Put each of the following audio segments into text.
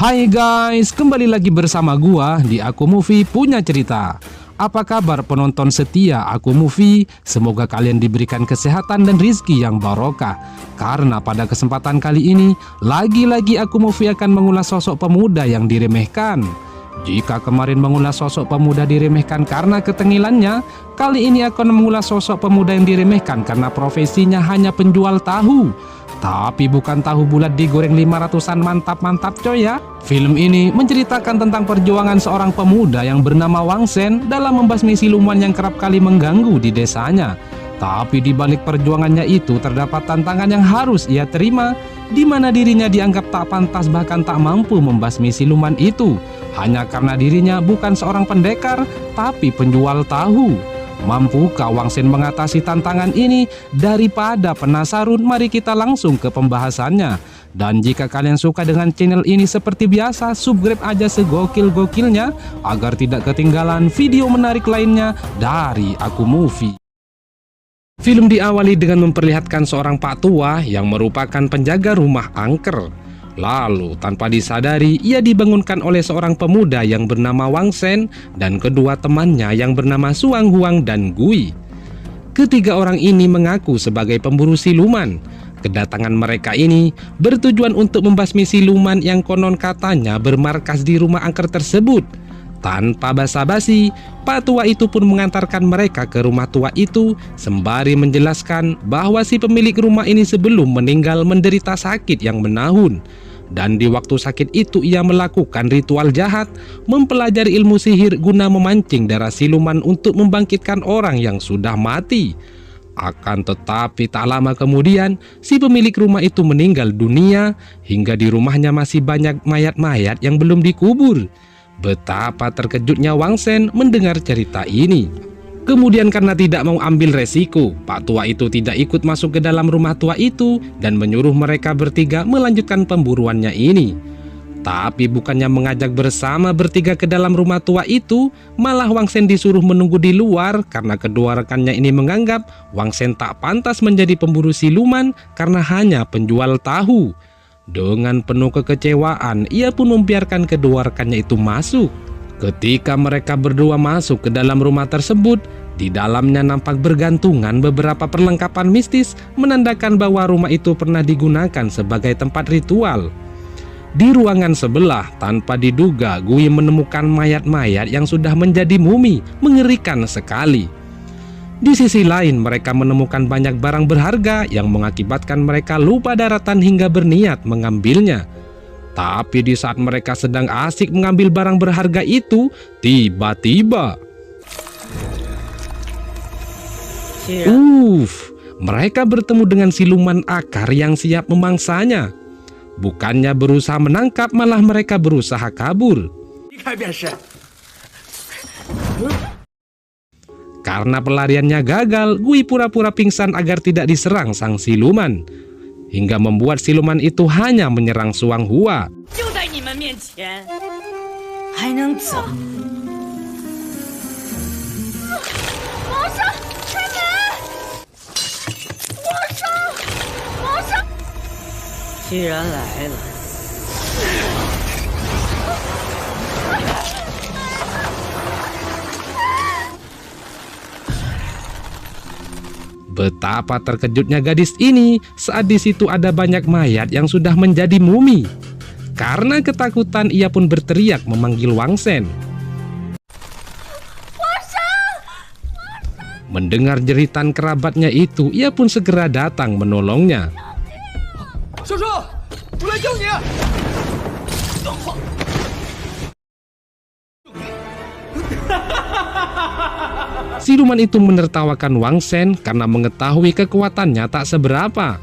Hai guys, kembali lagi bersama gua di Aku Movie Punya Cerita. Apa kabar penonton setia Aku Movie? Semoga kalian diberikan kesehatan dan rizki yang barokah. Karena pada kesempatan kali ini, lagi-lagi Aku Movie akan mengulas sosok pemuda yang diremehkan. Jika kemarin mengulas sosok pemuda diremehkan karena ketengilannya, kali ini akan mengulas sosok pemuda yang diremehkan karena profesinya hanya penjual tahu. Tapi bukan tahu bulat digoreng 500-an mantap-mantap coy ya. Film ini menceritakan tentang perjuangan seorang pemuda yang bernama Wang Shen dalam membasmi siluman yang kerap kali mengganggu di desanya. Tapi di balik perjuangannya itu terdapat tantangan yang harus ia terima, di mana dirinya dianggap tak pantas bahkan tak mampu membasmi siluman itu, hanya karena dirinya bukan seorang pendekar, tapi penjual tahu. Mampukah Wang Shen mengatasi tantangan ini? Daripada penasaran, mari kita langsung ke pembahasannya. Dan jika kalian suka dengan channel ini seperti biasa, subscribe aja segokil-gokilnya agar tidak ketinggalan video menarik lainnya dari Aku Movie. Film diawali dengan memperlihatkan seorang pak tua yang merupakan penjaga rumah angker. Lalu tanpa disadari ia dibangunkan oleh seorang pemuda yang bernama Wang Shen dan kedua temannya yang bernama Suang Huang dan Gui. Ketiga orang ini mengaku sebagai pemburu siluman. Kedatangan mereka ini bertujuan untuk membasmi siluman yang konon katanya bermarkas di rumah angker tersebut. Tanpa basa-basi, pak tua itu pun mengantarkan mereka ke rumah tua itu sembari menjelaskan bahwa si pemilik rumah ini sebelum meninggal menderita sakit yang menahun. Dan di waktu sakit itu ia melakukan ritual jahat, mempelajari ilmu sihir guna memancing darah siluman untuk membangkitkan orang yang sudah mati. Akan tetapi tak lama kemudian si pemilik rumah itu meninggal dunia, hingga di rumahnya masih banyak mayat-mayat yang belum dikubur. Betapa terkejutnya Wang Shen mendengar cerita ini. Kemudian karena tidak mau ambil resiko, pak tua itu tidak ikut masuk ke dalam rumah tua itu dan menyuruh mereka bertiga melanjutkan pemburuannya ini. Tapi bukannya mengajak bersama bertiga ke dalam rumah tua itu, malah Wang Shen disuruh menunggu di luar karena kedua rekannya ini menganggap Wang Shen tak pantas menjadi pemburu siluman karena hanya penjual tahu. Dengan penuh kekecewaan, ia pun membiarkan kedua rekannya itu masuk. Ketika mereka berdua masuk ke dalam rumah tersebut, di dalamnya nampak bergantungan beberapa perlengkapan mistis, menandakan bahwa rumah itu pernah digunakan sebagai tempat ritual. Di ruangan sebelah, tanpa diduga, Gui menemukan mayat-mayat yang sudah menjadi mumi, mengerikan sekali. Di sisi lain, mereka menemukan banyak barang berharga yang mengakibatkan mereka lupa daratan hingga berniat mengambilnya. Tapi di saat mereka sedang asik mengambil barang berharga itu, tiba-tiba mereka bertemu dengan siluman akar yang siap memangsanya. Bukannya berusaha menangkap, malah mereka berusaha kabur. Karena pelariannya gagal, Gui pura-pura pingsan agar tidak diserang sang siluman, hingga membuat siluman itu hanya menyerang Suang Hua. Betapa terkejutnya gadis ini saat di situ ada banyak mayat yang sudah menjadi mumi. Karena ketakutan ia pun berteriak memanggil Wang Shen. Mendengar jeritan kerabatnya itu, ia pun segera datang menolongnya. Siluman itu menertawakan Wang Shen karena mengetahui kekuatannya tak seberapa.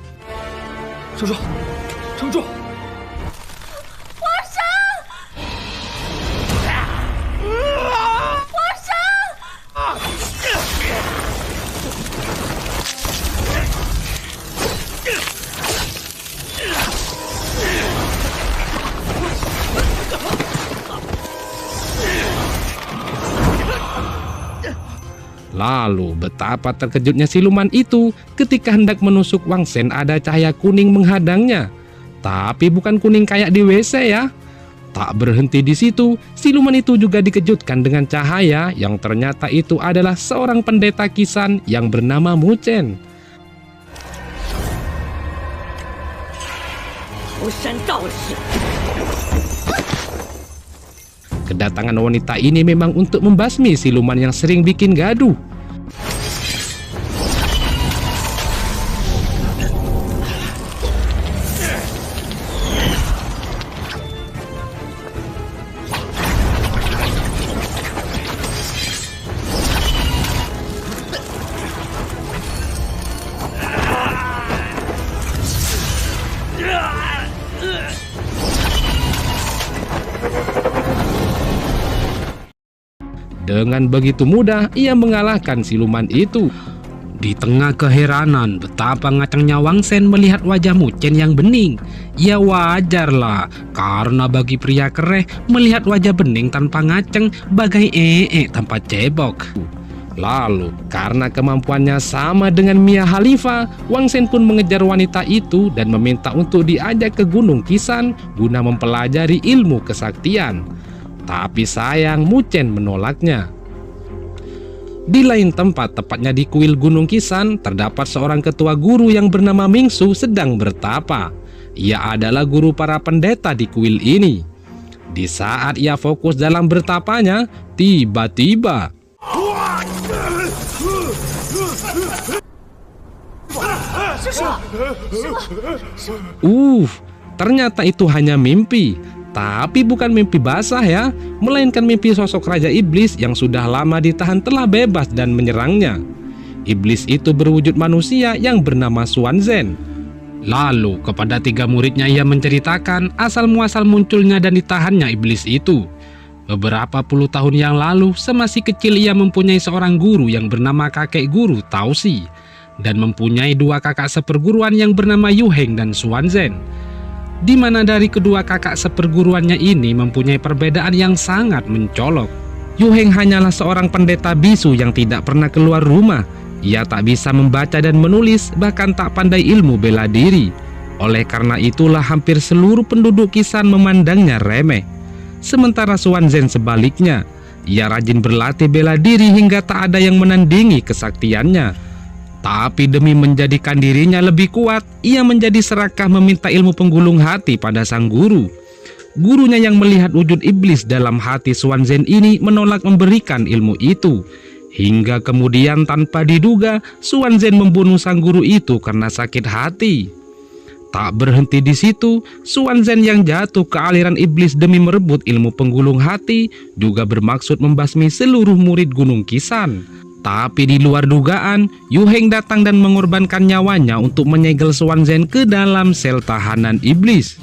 Lalu betapa terkejutnya siluman itu ketika hendak menusuk Wang Shen ada cahaya kuning menghadangnya. Tapi bukan kuning kayak di WC ya. Tak berhenti di situ, siluman itu juga dikejutkan dengan cahaya yang ternyata itu adalah seorang pendeta Kisan yang bernama Muchen. Kedatangan wanita ini memang untuk membasmi siluman yang sering bikin gaduh. Dengan begitu mudah ia mengalahkan siluman itu. Di tengah keheranan betapa ngacangnya Wang Shen melihat wajah Muchen yang bening. Ya wajarlah, karena bagi pria kereh melihat wajah bening tanpa ngaceng bagai tanpa cebok. Lalu karena kemampuannya sama dengan Mia Khalifa, Wang Shen pun mengejar wanita itu dan meminta untuk diajak ke Gunung Kisan guna mempelajari ilmu kesaktian. Tapi sayang Muchen menolaknya. Di lain tempat, tepatnya di kuil Gunung Kisan, terdapat seorang ketua guru yang bernama Mingsu sedang bertapa. Ia adalah guru para pendeta di kuil ini. Di saat ia fokus dalam bertapanya, tiba-tiba ternyata itu hanya mimpi. Tapi bukan mimpi basah ya, melainkan mimpi sosok Raja Iblis yang sudah lama ditahan telah bebas dan menyerangnya. Iblis itu berwujud manusia yang bernama Xuanzhen. Lalu kepada 3 muridnya ia menceritakan asal-muasal munculnya dan ditahannya iblis itu. Beberapa puluh tahun yang lalu, semasih kecil ia mempunyai seorang guru yang bernama kakek guru Taosi, dan mempunyai 2 kakak seperguruan yang bernama Yu Heng dan Xuanzhen. Di mana dari kedua kakak seperguruannya ini mempunyai perbedaan yang sangat mencolok. Yu Heng hanyalah seorang pendeta bisu yang tidak pernah keluar rumah. Ia tak bisa membaca dan menulis, bahkan tak pandai ilmu bela diri. Oleh karena itulah hampir seluruh penduduk Kisan memandangnya remeh. Sementara Xuanzhen sebaliknya, ia rajin berlatih bela diri hingga tak ada yang menandingi kesaktiannya. Tapi demi menjadikan dirinya lebih kuat, ia menjadi serakah meminta ilmu penggulung hati pada sang guru. Gurunya yang melihat wujud iblis dalam hati Xuanzhen ini menolak memberikan ilmu itu. Hingga kemudian tanpa diduga, Xuanzhen membunuh sang guru itu karena sakit hati. Tak berhenti di situ, Xuanzhen yang jatuh ke aliran iblis demi merebut ilmu penggulung hati juga bermaksud membasmi seluruh murid Gunung Kisan. Tapi di luar dugaan, Yu Heng datang dan mengorbankan nyawanya untuk menyegel Xuanzhen ke dalam sel tahanan iblis.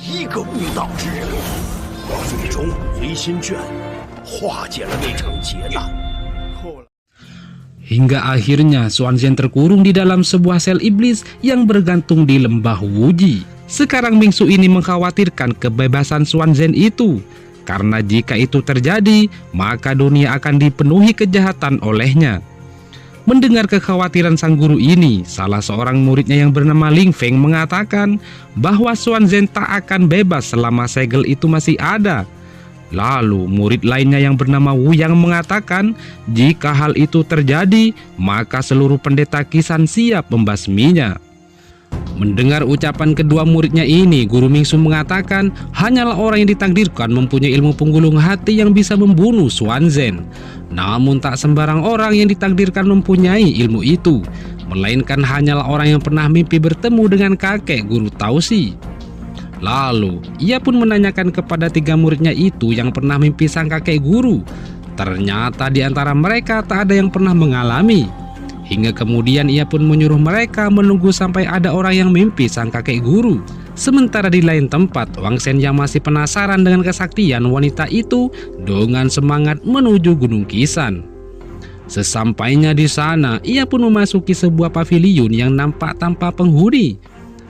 Hingga akhirnya Xuanzhen terkurung di dalam sebuah sel iblis yang bergantung di lembah Wuji. Sekarang Mingsu ini mengkhawatirkan kebebasan Xuanzhen itu, karena jika itu terjadi, maka dunia akan dipenuhi kejahatan olehnya. Mendengar kekhawatiran sang guru ini, salah seorang muridnya yang bernama Ling Feng mengatakan bahwa Xuanzhen tak akan bebas selama segel itu masih ada. Lalu murid lainnya yang bernama Wu yang mengatakan jika hal itu terjadi, maka seluruh pendeta Kisan siap membasminya. Mendengar ucapan kedua muridnya ini, Guru Mingsu mengatakan hanyalah orang yang ditakdirkan mempunyai ilmu penggulung hati yang bisa membunuh Xuanzhen. Namun tak sembarang orang yang ditakdirkan mempunyai ilmu itu, melainkan hanyalah orang yang pernah mimpi bertemu dengan kakek guru Taosi. Lalu ia pun menanyakan kepada 3 muridnya itu yang pernah mimpi sang kakek guru. Ternyata di antara mereka tak ada yang pernah mengalami. Hingga kemudian ia pun menyuruh mereka menunggu sampai ada orang yang mimpi sang kakek guru. Sementara di lain tempat, Wang Shen yang masih penasaran dengan kesaktian wanita itu dengan semangat menuju Gunung Kisan. Sesampainya di sana, ia pun memasuki sebuah paviliun yang nampak tanpa penghuni.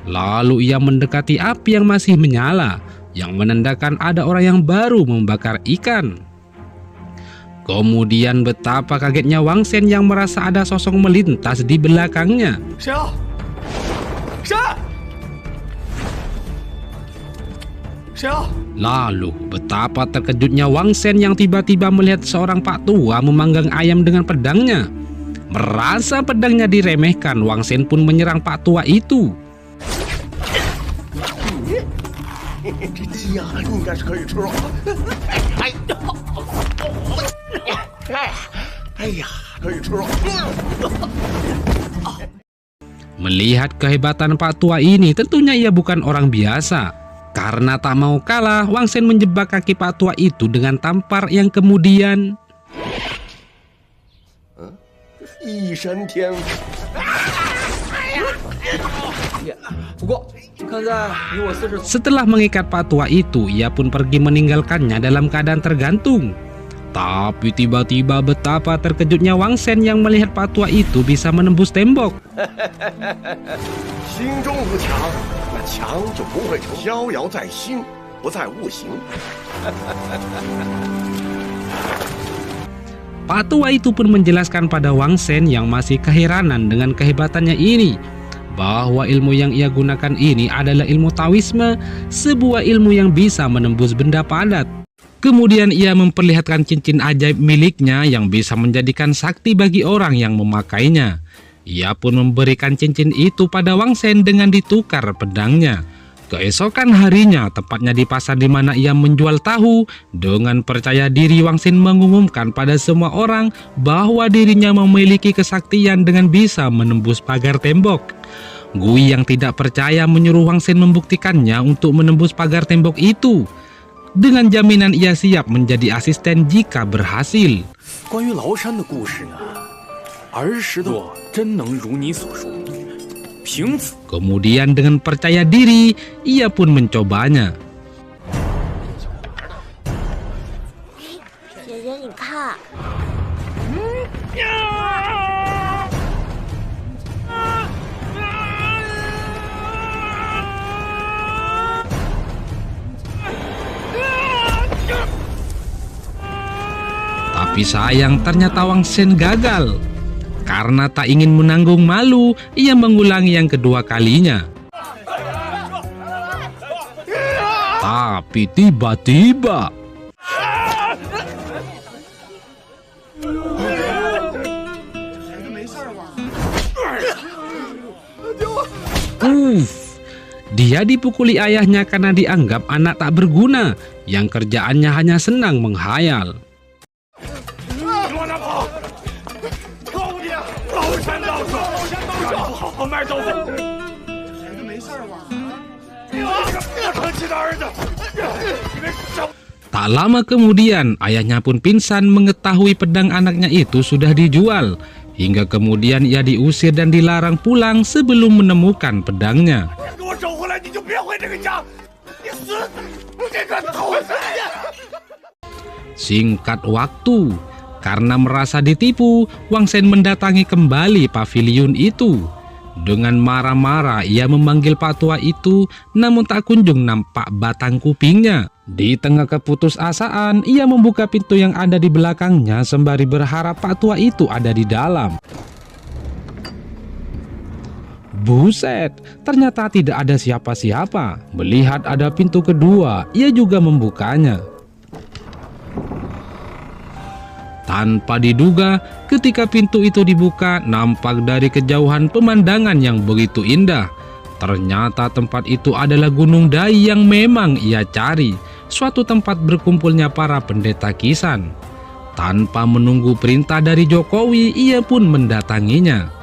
Lalu ia mendekati api yang masih menyala, yang menandakan ada orang yang baru membakar ikan. Kemudian betapa kagetnya Wang Shen yang merasa ada sosok melintas di belakangnya. Lalu, betapa terkejutnya Wang Shen yang tiba-tiba melihat seorang pak tua memanggang ayam dengan pedangnya. Merasa pedangnya diremehkan, Wang Shen pun menyerang pak tua itu. Melihat kehebatan pak tua ini, tentunya ia bukan orang biasa. Karena tak mau kalah, Wang Shen menjebak kaki pak tua itu dengan tampar yang kemudian setelah mengikat pak tua itu, ia pun pergi meninggalkannya dalam keadaan tergantung. Tapi tiba-tiba betapa terkejutnya Wang Shen yang melihat pak tua itu bisa menembus tembok. Pak tua itu pun menjelaskan pada Wang Shen yang masih keheranan dengan kehebatannya ini, bahwa ilmu yang ia gunakan ini adalah ilmu Taoisme, sebuah ilmu yang bisa menembus benda padat. Kemudian ia memperlihatkan cincin ajaib miliknya yang bisa menjadikan sakti bagi orang yang memakainya. Ia pun memberikan cincin itu pada Wang Shen dengan ditukar pedangnya. Keesokan harinya, tepatnya di pasar di mana ia menjual tahu, dengan percaya diri Wang Shen mengumumkan pada semua orang bahwa dirinya memiliki kesaktian dengan bisa menembus pagar tembok. Gui yang tidak percaya menyuruh Wang Shen membuktikannya untuk menembus pagar tembok itu. Dengan jaminan ia siap menjadi asisten jika berhasil. Kemudian dengan percaya diri, ia pun mencobanya. Tapi sayang, ternyata Wang Shen gagal. Karena tak ingin menanggung malu, ia mengulangi yang kedua kalinya. Tapi tiba-tiba dia dipukuli ayahnya karena dianggap anak tak berguna yang kerjaannya hanya senang menghayal. Tak lama kemudian, ayahnya pun pingsan mengetahui pedang anaknya itu sudah dijual. Hingga kemudian ia diusir dan dilarang pulang sebelum menemukan pedangnya. Singkat waktu, karena merasa ditipu, Wang Shen mendatangi kembali paviliun itu. Dengan marah-marah ia memanggil pak tua itu, namun tak kunjung nampak batang kupingnya. Di tengah keputusasaan, ia membuka pintu yang ada di belakangnya sembari berharap pak tua itu ada di dalam. Buset, ternyata tidak ada siapa-siapa. Melihat ada pintu kedua, ia juga membukanya. Tanpa diduga, ketika pintu itu dibuka, nampak dari kejauhan pemandangan yang begitu indah. Ternyata tempat itu adalah Gunung Dai yang memang ia cari, suatu tempat berkumpulnya para pendeta Kisan. Tanpa menunggu perintah dari Jokowi, ia pun mendatanginya.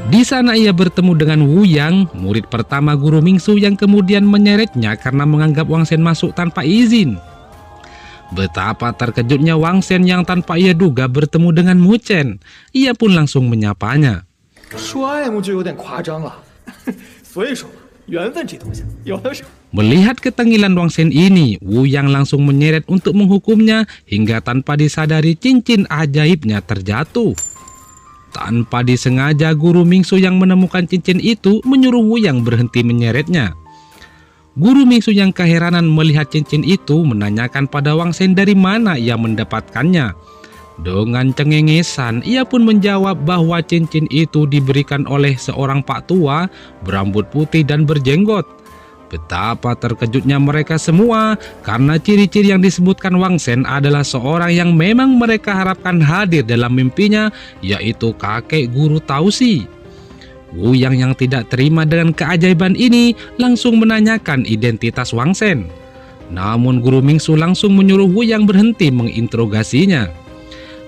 Di sana ia bertemu dengan Wu Yang, murid pertama guru Mingsu yang kemudian menyeretnya karena menganggap Wang Shen masuk tanpa izin. Betapa terkejutnya Wang Shen yang tanpa ia duga bertemu dengan Mu Chen. Ia pun langsung menyapanya. Melihat ketengilan Wang Shen ini, Wu Yang langsung menyeret untuk menghukumnya hingga tanpa disadari cincin ajaibnya terjatuh. Tanpa disengaja, guru Mingsu yang menemukan cincin itu menyuruh Wu Yang berhenti menyeretnya. Guru Mingsu yang keheranan melihat cincin itu menanyakan pada Wang Shen dari mana ia mendapatkannya. Dengan cengengesan, ia pun menjawab bahwa cincin itu diberikan oleh seorang pak tua berambut putih dan berjenggot. Betapa terkejutnya mereka semua karena ciri-ciri yang disebutkan Wang Shen adalah seorang yang memang mereka harapkan hadir dalam mimpinya, yaitu kakek guru Tausi. Wuyang yang tidak terima dengan keajaiban ini langsung menanyakan identitas Wang Shen. Namun guru Mingsu langsung menyuruh Wuyang berhenti menginterogasinya.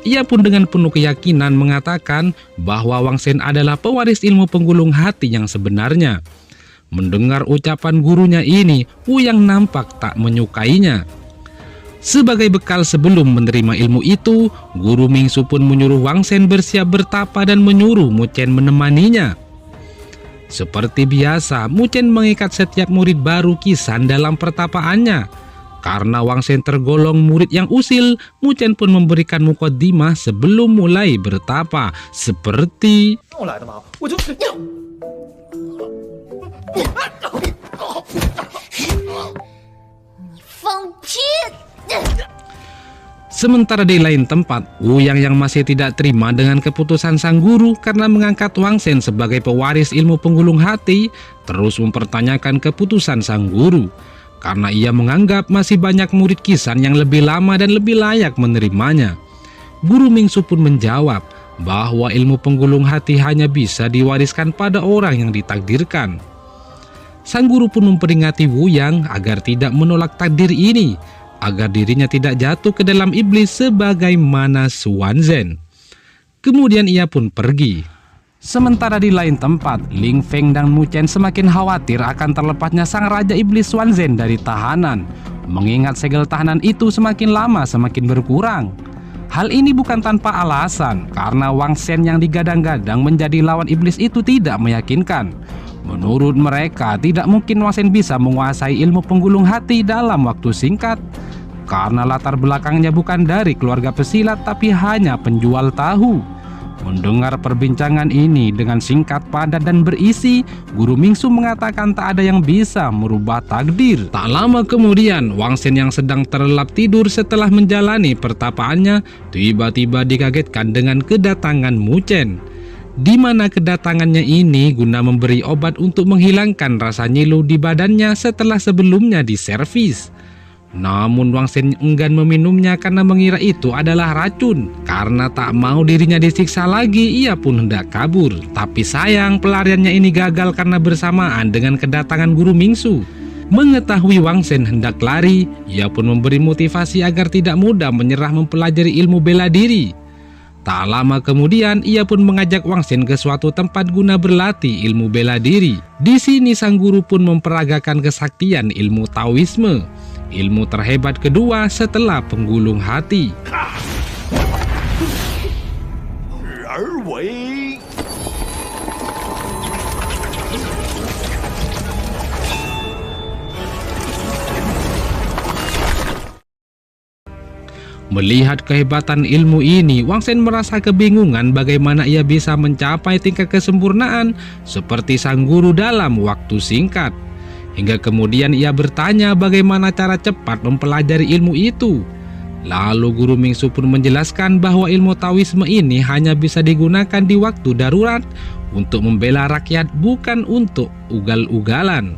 Ia pun dengan penuh keyakinan mengatakan bahwa Wang Shen adalah pewaris ilmu penggulung hati yang sebenarnya. Mendengar ucapan gurunya ini, Wuyang nampak tak menyukainya. Sebagai bekal sebelum menerima ilmu itu, guru Mingsu pun menyuruh Wang Shen bersiap bertapa dan menyuruh Mu Chen menemaninya. Seperti biasa, Mu Chen mengikat setiap murid baru Qisan dalam pertapaannya. Karena Wang Shen tergolong murid yang usil, Mu Chen pun memberikan mukaddimah sebelum mulai bertapa, seperti Sementara di lain tempat, Wuyang yang masih tidak terima dengan keputusan sang guru karena mengangkat Wang Shen sebagai pewaris ilmu penggulung hati, terus mempertanyakan keputusan sang guru. Karena ia menganggap masih banyak murid Qisan yang lebih lama dan lebih layak menerimanya. Guru Mingsu pun menjawab bahwa ilmu penggulung hati hanya bisa diwariskan pada orang yang ditakdirkan. Sang guru pun memperingati Wuyang agar tidak menolak takdir ini, agar dirinya tidak jatuh ke dalam iblis sebagaimana Xuanzhen. Kemudian ia pun pergi. Sementara di lain tempat, Ling Feng dan Mu Chen semakin khawatir akan terlepasnya sang Raja Iblis Xuanzhen dari tahanan, mengingat segel tahanan itu semakin lama semakin berkurang. Hal ini bukan tanpa alasan, karena Wang Shen yang digadang-gadang menjadi lawan iblis itu tidak meyakinkan. Menurut mereka, tidak mungkin Wang Shen bisa menguasai ilmu penggulung hati dalam waktu singkat, karena latar belakangnya bukan dari keluarga pesilat tapi hanya penjual tahu. Mendengar perbincangan ini dengan singkat, padat, dan berisi, guru Mingsu mengatakan tak ada yang bisa merubah takdir. Tak lama kemudian, Wang Shen yang sedang terlelap tidur setelah menjalani pertapaannya, tiba-tiba dikagetkan dengan kedatangan Mu Chen. Di mana kedatangannya ini guna memberi obat untuk menghilangkan rasa nyilu di badannya setelah sebelumnya diservis. Namun Wang Shen enggan meminumnya karena mengira itu adalah racun. Karena tak mau dirinya disiksa lagi, ia pun hendak kabur. Tapi sayang, pelariannya ini gagal karena bersamaan dengan kedatangan guru Mingsu. Mengetahui Wang Shen hendak lari, ia pun memberi motivasi agar tidak mudah menyerah mempelajari ilmu bela diri. Tak lama kemudian, ia pun mengajak Wang Shen ke suatu tempat guna berlatih ilmu bela diri. Di sini sang guru pun memperagakan kesaktian ilmu Taoisme, ilmu terhebat kedua setelah penggulung hati. Melihat kehebatan ilmu ini, Wang Shen merasa kebingungan bagaimana ia bisa mencapai tingkat kesempurnaan seperti sang guru dalam waktu singkat. Hingga kemudian ia bertanya bagaimana cara cepat mempelajari ilmu itu. Lalu guru Mingsu pun menjelaskan bahwa ilmu Taoisme ini hanya bisa digunakan di waktu darurat untuk membela rakyat, bukan untuk ugal-ugalan.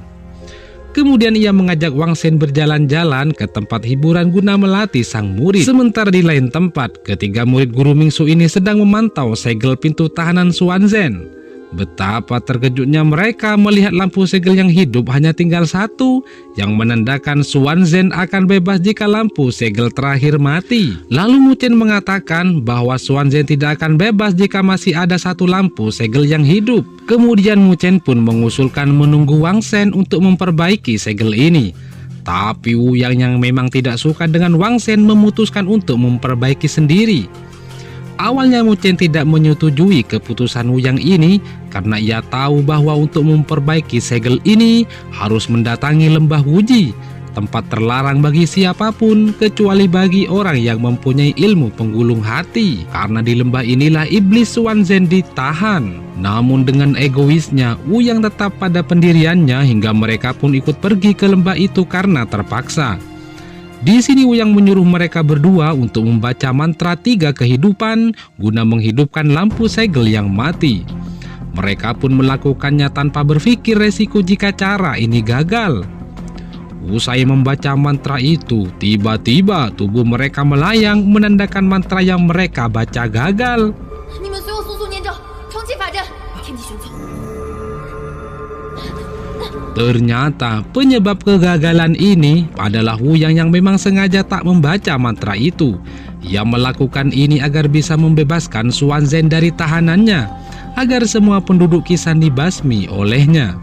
Kemudian ia mengajak Wang Shen berjalan-jalan ke tempat hiburan guna melatih sang murid. Sementara di lain tempat, ketiga murid guru Mingsu ini sedang memantau segel pintu tahanan Xuanzhen. Betapa terkejutnya mereka melihat lampu segel yang hidup hanya tinggal satu, yang menandakan Xuanzhen akan bebas jika lampu segel terakhir mati. Lalu Mu Chen mengatakan bahwa Xuanzhen tidak akan bebas jika masih ada satu lampu segel yang hidup. Kemudian Mu Chen pun mengusulkan menunggu Wang Shen untuk memperbaiki segel ini. Tapi Wuyang yang memang tidak suka dengan Wang Shen memutuskan untuk memperbaiki sendiri. Awalnya Mu Chen tidak menyetujui keputusan Wuyang ini karena ia tahu bahwa untuk memperbaiki segel ini harus mendatangi lembah Wuji, tempat terlarang bagi siapapun kecuali bagi orang yang mempunyai ilmu penggulung hati. Karena di lembah inilah iblis Xuanzhen ditahan. Namun dengan egoisnya, Wuyang tetap pada pendiriannya hingga mereka pun ikut pergi ke lembah itu karena terpaksa. Di sini Wuyang menyuruh mereka berdua untuk membaca mantra 3 kehidupan guna menghidupkan lampu segel yang mati. Mereka pun melakukannya tanpa berpikir resiko jika cara ini gagal. Usai membaca mantra itu, tiba-tiba tubuh mereka melayang menandakan mantra yang mereka baca gagal. Ternyata penyebab kegagalan ini adalah Wuyang yang memang sengaja tak membaca mantra itu. Ia melakukan ini agar bisa membebaskan Xuanzhen dari tahanannya, agar semua penduduk Kisan dibasmi olehnya.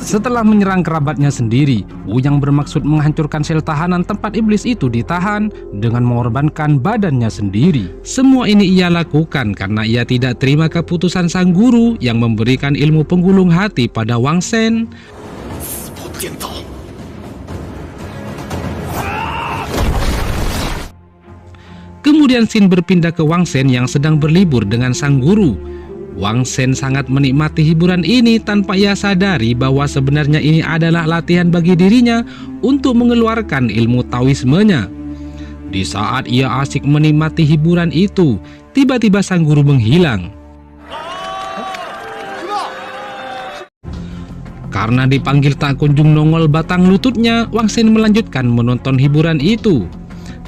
Setelah menyerang kerabatnya sendiri, Wuyang bermaksud menghancurkan sel tahanan tempat iblis itu ditahan dengan mengorbankan badannya sendiri. Semua ini ia lakukan karena ia tidak terima keputusan sang guru yang memberikan ilmu penggulung hati pada Wang Shen. Kemudian Xin berpindah ke Wang Shen yang sedang berlibur dengan sang guru. Wang Shen sangat menikmati hiburan ini tanpa ia sadari bahwa sebenarnya ini adalah latihan bagi dirinya untuk mengeluarkan ilmu Taoismenya. Di saat ia asik menikmati hiburan itu, tiba-tiba sang guru menghilang. Karena dipanggil tak kunjung nongol batang lututnya, Wang Shen melanjutkan menonton hiburan itu.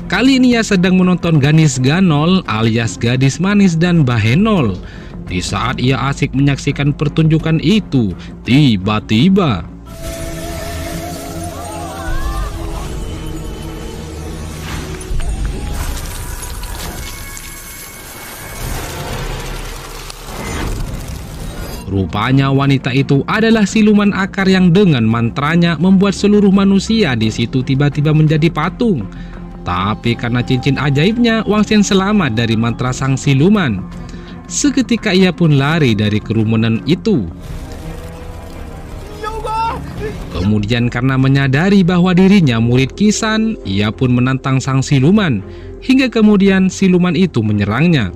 Kali ini ia sedang menonton Ganis Ganol alias gadis manis dan Bahenol. Di saat ia asik menyaksikan pertunjukan itu, tiba-tiba rupanya wanita itu adalah siluman akar yang dengan mantranya membuat seluruh manusia di situ tiba-tiba menjadi patung. Tapi karena cincin ajaibnya, Wang Shen selamat dari mantra sang siluman. Seketika ia pun lari dari kerumunan itu. Kemudian karena menyadari bahwa dirinya murid Kisan, ia pun menantang sang siluman. Hingga kemudian siluman itu menyerangnya.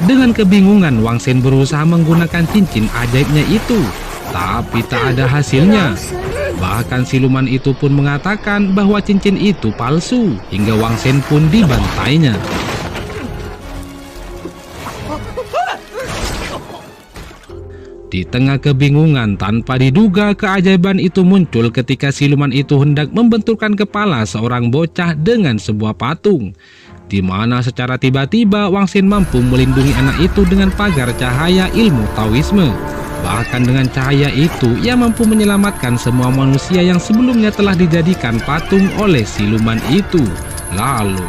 Dengan kebingungan, Wang Shen berusaha menggunakan cincin ajaibnya itu, tapi tak ada hasilnya. Bahkan siluman itu pun mengatakan bahwa cincin itu palsu, hingga Wang Shen pun dibantainya. Di tengah kebingungan, tanpa diduga keajaiban itu muncul ketika siluman itu hendak membenturkan kepala seorang bocah dengan sebuah patung, di mana secara tiba-tiba Wang Shen mampu melindungi anak itu dengan pagar cahaya ilmu Taoisme. Bahkan dengan cahaya itu, ia mampu menyelamatkan semua manusia yang sebelumnya telah dijadikan patung oleh siluman itu. Lalu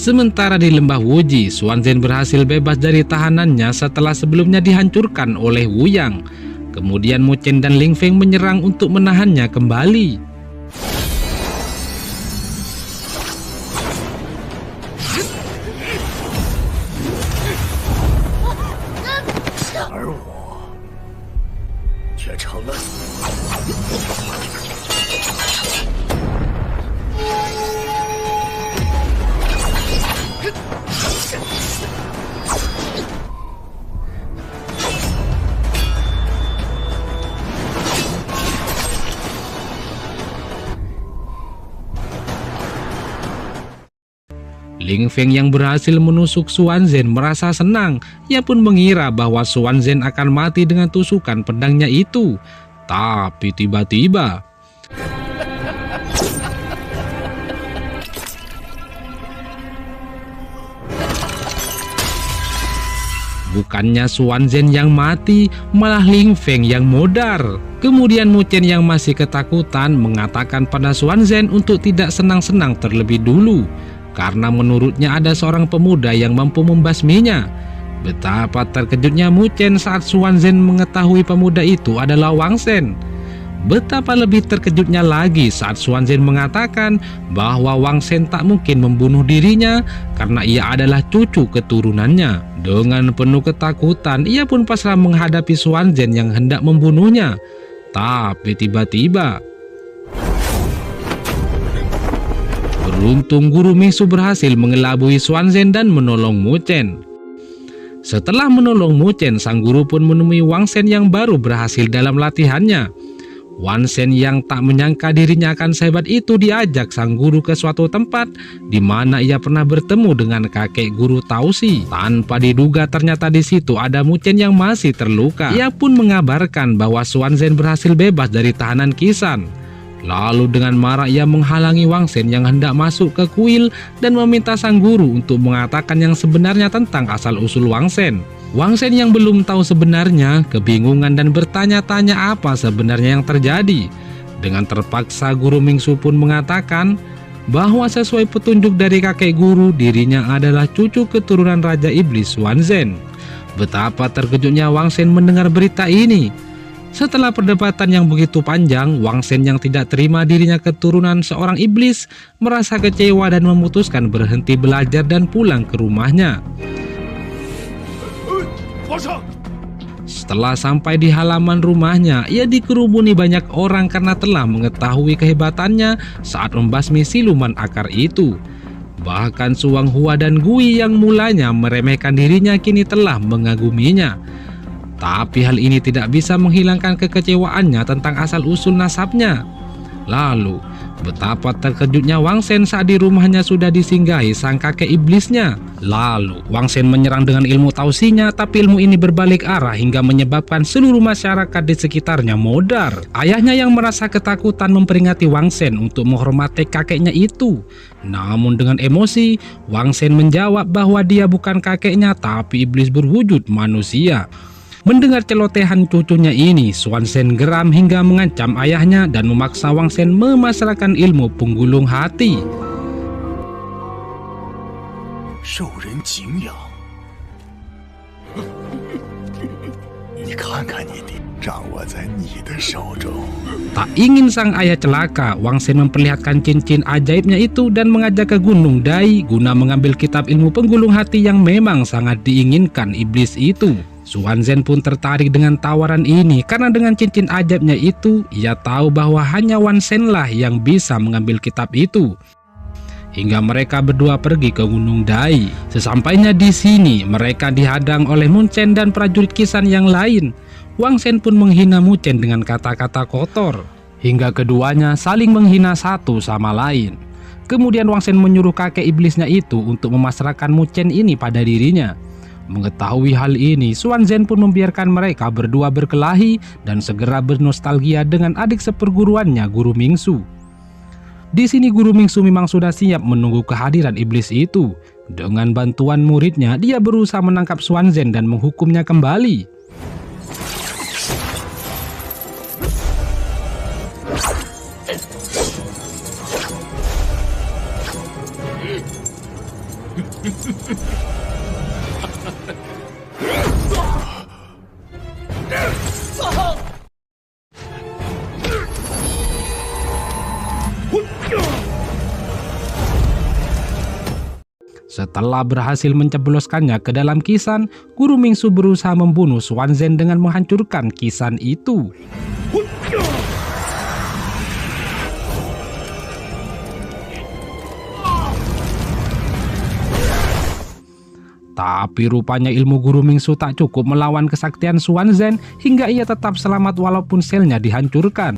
sementara di lembah Wuji, Xuanzhen berhasil bebas dari tahanannya setelah sebelumnya dihancurkan oleh Wuyang. Kemudian Mu Chen dan Ling Feng menyerang untuk menahannya kembali. Ling Feng yang berhasil menusuk Xuanzhen merasa senang. Ia pun mengira bahwa Xuanzhen akan mati dengan tusukan pedangnya itu. Tapi tiba-tiba bukannya Xuanzhen yang mati, malah Ling Feng yang modar. Kemudian Mu Chen yang masih ketakutan mengatakan pada Xuanzhen untuk tidak senang-senang terlebih dulu, karena menurutnya ada seorang pemuda yang mampu membasminya. Betapa terkejutnya Mu Chen saat Xuanzhen mengetahui pemuda itu adalah Wang Shen. Betapa lebih terkejutnya lagi saat Xuan Zhen mengatakan bahwa Wang Shen tak mungkin membunuh dirinya karena ia adalah cucu keturunannya. Dengan penuh ketakutan, ia pun pasrah menghadapi Xuan Zhen yang hendak membunuhnya. Tapi tiba-tiba, beruntung Guru Mingsu berhasil mengelabui Xuan Zhen dan menolong Mu Chen. Setelah menolong Mu Chen, sang guru pun menemui Wang Shen yang baru berhasil dalam latihannya. Wang Shen yang tak menyangka dirinya akan sehebat itu diajak sang guru ke suatu tempat di mana ia pernah bertemu dengan kakek guru Tausi. Tanpa diduga ternyata di situ ada Mu Chen yang masih terluka. Ia pun mengabarkan bahwa Xuan Zhen berhasil bebas dari tahanan Qisan. Lalu dengan marah ia menghalangi Wang Shen yang hendak masuk ke kuil dan meminta sang guru untuk mengatakan yang sebenarnya tentang asal-usul Wang Shen. Wang Shen yang belum tahu sebenarnya, kebingungan dan bertanya-tanya apa sebenarnya yang terjadi. Dengan terpaksa Guru Mingsu pun mengatakan bahwa sesuai petunjuk dari kakek guru, dirinya adalah cucu keturunan Raja Iblis Xuan Zhen. Betapa terkejutnya Wang Shen mendengar berita ini. Setelah perdebatan yang begitu panjang, Wang Shen yang tidak terima dirinya keturunan seorang iblis merasa kecewa dan memutuskan berhenti belajar dan pulang ke rumahnya. Setelah sampai di halaman rumahnya, ia dikerumuni banyak orang karena telah mengetahui kehebatannya saat membasmi siluman akar itu. Bahkan Suang Hua dan Gui yang mulanya meremehkan dirinya kini telah mengaguminya. Tapi hal ini tidak bisa menghilangkan kekecewaannya tentang asal-usul nasabnya. Lalu, betapa terkejutnya Wang Shen saat di rumahnya sudah disinggahi sang kakek iblisnya. Lalu, Wang Shen menyerang dengan ilmu tausinya, tapi ilmu ini berbalik arah hingga menyebabkan seluruh masyarakat di sekitarnya modar. Ayahnya yang merasa ketakutan memperingati Wang Shen untuk menghormati kakeknya itu. Namun dengan emosi, Wang Shen menjawab bahwa dia bukan kakeknya tapi iblis berwujud manusia. Mendengar celotehan cucunya ini, Xuan Zhen geram hingga mengancam ayahnya dan memaksa Wang Shen memasrahkan ilmu penggulung hati. Tak ingin sang ayah celaka, Wang Shen memperlihatkan cincin ajaibnya itu dan mengajak ke Gunung Dai guna mengambil kitab ilmu penggulung hati yang memang sangat diinginkan iblis itu. Xuan Zhen pun tertarik dengan tawaran ini karena dengan cincin ajaibnya itu, ia tahu bahwa hanya Wang Shen lah yang bisa mengambil kitab itu. Hingga mereka berdua pergi ke Gunung Dai. Sesampainya di sini, mereka dihadang oleh Mu Chen dan prajurit Qisan yang lain. Wang Shen pun menghina Mu Chen dengan kata-kata kotor, hingga keduanya saling menghina satu sama lain. Kemudian Wang Shen menyuruh kakek iblisnya itu untuk memasrahkan Mu Chen ini pada dirinya. Mengetahui hal ini, Xuan Zhen pun membiarkan mereka berdua berkelahi dan segera bernostalgia dengan adik seperguruannya Guru Mingsu. Di sini Guru Mingsu memang sudah siap menunggu kehadiran iblis itu. Dengan bantuan muridnya, dia berusaha menangkap Xuan Zhen dan menghukumnya kembali. Setelah berhasil mencebloskannya ke dalam Qisan, Guru Mingsu berusaha membunuh Xuan Zhen dengan menghancurkan Qisan itu. Tapi rupanya ilmu Guru Mingsu tak cukup melawan kesaktian Xuan Zhen hingga ia tetap selamat walaupun selnya dihancurkan.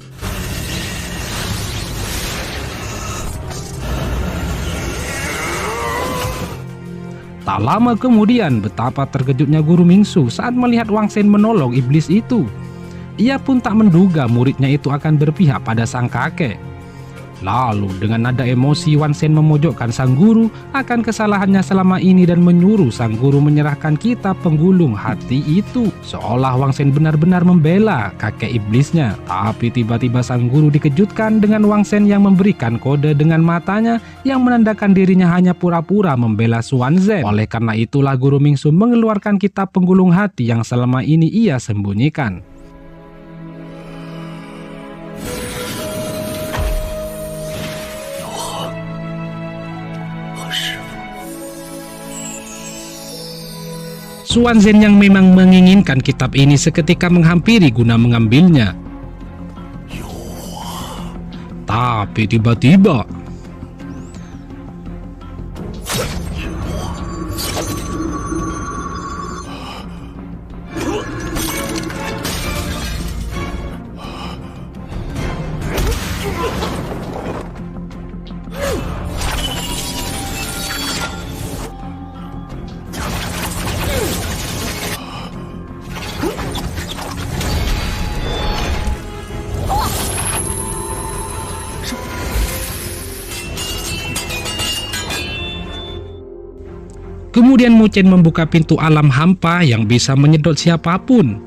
Tak lama kemudian, betapa terkejutnya Guru Mingsu saat melihat Wang Shen menolong iblis itu. Ia pun tak menduga muridnya itu akan berpihak pada sang kakek. Lalu dengan nada emosi, Wang Shen memojokkan sang guru akan kesalahannya selama ini dan menyuruh sang guru menyerahkan kitab penggulung hati itu. Seolah Wang Shen benar-benar membela kakek iblisnya. Tapi tiba-tiba sang guru dikejutkan dengan Wang Shen yang memberikan kode dengan matanya yang menandakan dirinya hanya pura-pura membela Xuan Zhen. Oleh karena itulah Guru Mingsu mengeluarkan kitab penggulung hati yang selama ini ia sembunyikan. Xuanzhen yang memang menginginkan kitab ini seketika menghampiri guna mengambilnya. Tapi tiba-tiba kemudian Mu Chen membuka pintu alam hampa yang bisa menyedot siapapun.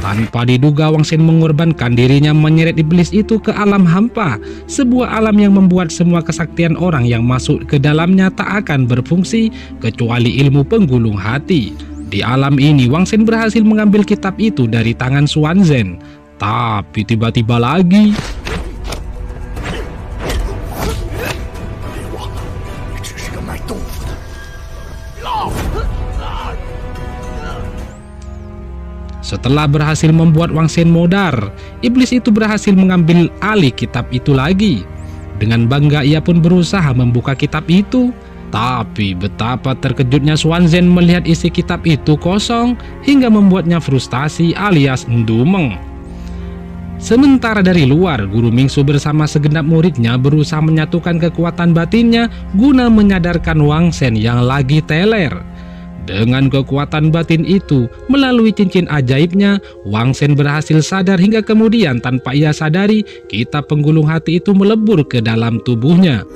Tanpa diduga, Wang Shen mengorbankan dirinya menyeret iblis itu ke alam hampa, sebuah alam yang membuat semua kesaktian orang yang masuk ke dalamnya tak akan berfungsi kecuali ilmu penggulung hati. Di alam ini, Wang Shen berhasil mengambil kitab itu dari tangan Xuanzhen, tapi tiba-tiba lagi setelah berhasil membuat Wang Shen modar, iblis itu berhasil mengambil alih kitab itu lagi. Dengan bangga ia pun berusaha membuka kitab itu. Tapi betapa terkejutnya Xuanzhen melihat isi kitab itu kosong hingga membuatnya frustasi alias ndumeng. Sementara dari luar, Guru Mingsu bersama segenap muridnya berusaha menyatukan kekuatan batinnya guna menyadarkan Wang Shen yang lagi teler. Dengan kekuatan batin itu, melalui cincin ajaibnya, Wang Shen berhasil sadar hingga kemudian tanpa ia sadari, kitab penggulung hati itu melebur ke dalam tubuhnya.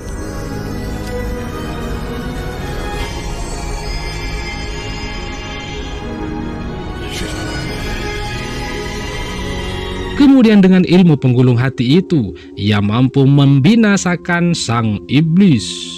Kemudian dengan ilmu penggulung hati itu, ia mampu membinasakan sang iblis.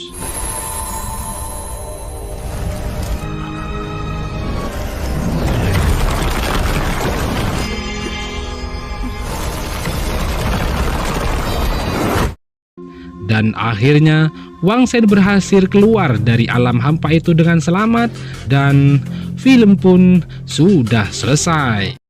Dan akhirnya Wang Shen berhasil keluar dari alam hampa itu dengan selamat dan film pun sudah selesai.